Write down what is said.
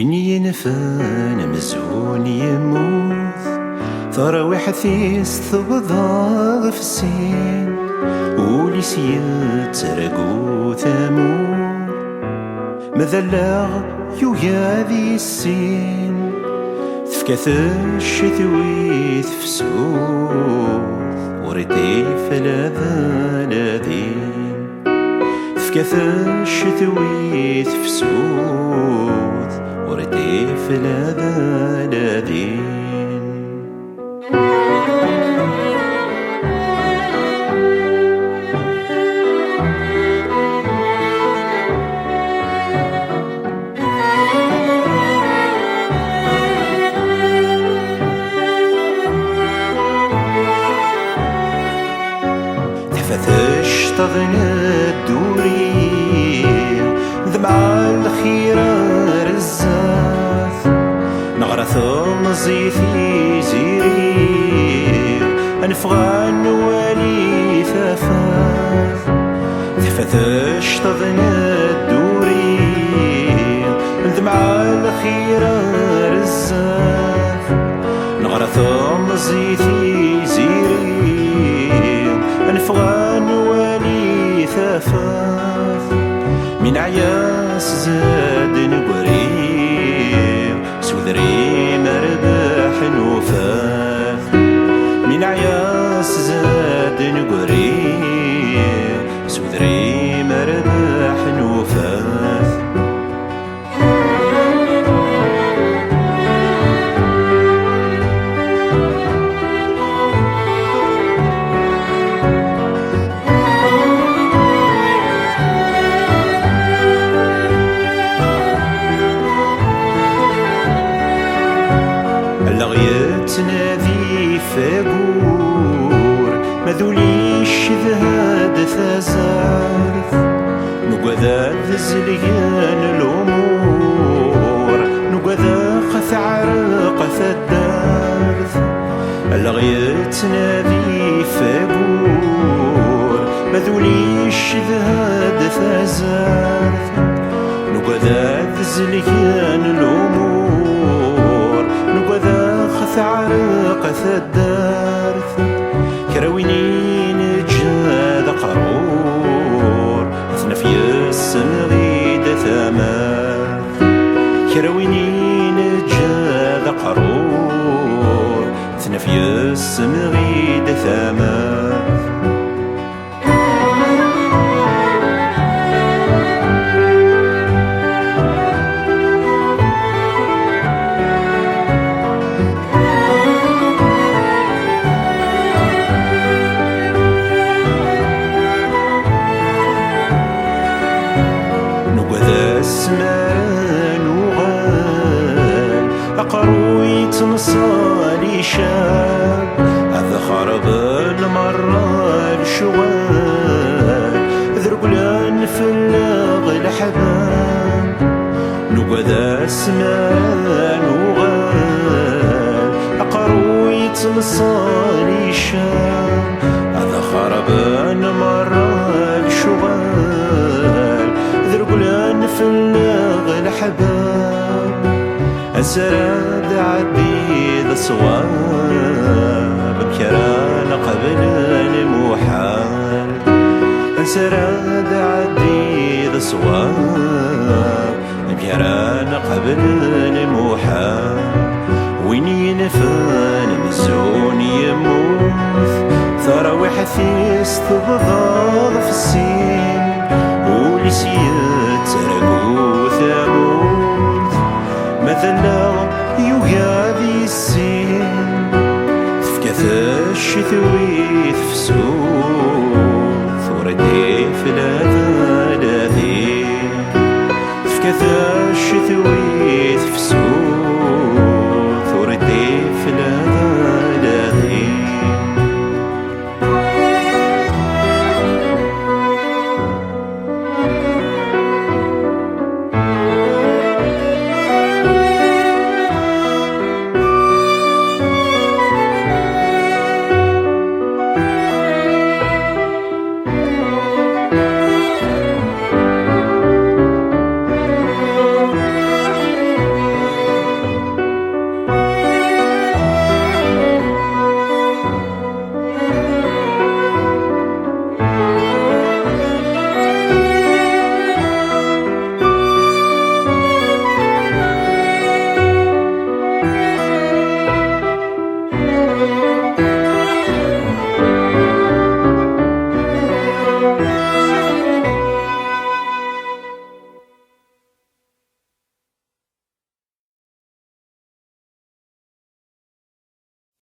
وين ينفن مزون يموت ثراويح ثيس تبضاغ في السين وليس يترقو ثمور مذلاغ يويا ذي السين تفكث الشتوي تفسوث وريتي فلاذا لاذين تفكث الشتوي تفسوث وريتي فلاذا لاذين تفتش تظن الدوري ذمع الخيرة رزاث نغرث مزيثي زيري أنفغان والي ثفاث تفتش تظن الدوري ذمع الخيرة رزاث نغرث مزيثي زيري أنفغان والي ثفاث من عياس زاد نقريب سوذري مربح نوفاث من عياس زاد نقريب سوذري مربح نوفاث تنادي فاقور مذوليش ذهاد ثازارث نقذا ذزليان الأمور نقذا قث عرق ثدارث الغية تنادي فاقور مذوليش ذهاد ثازارث نقذا ذزليان الأمور نقذا عرق ثدارث كروينين جاد قرور اثنا في السمغيد ثماث كروينين جاد قرور اثنا في السمغيد ثماث السمان وغال أقروي تنصالي شاب هذا خرب المرة الشوال ذرقلان في اللغ الحباب نقذا السمان وغال أقروي تنصالي شاب هذا خرب المرة الشوال ذرقلان في اللغ الحباب أسراد عدي ذا صواب بكران قبل المحال أسراد عدي ذا صواب بكران قبل المحال وين ينفن مزون يموت ثراويح ثيس تبضاض في السين وليس يترقو ثموت مثلا يويا ذي السين تفكث الشتوي تفسوث وردي فلاذا لاذين تفكث الشتوي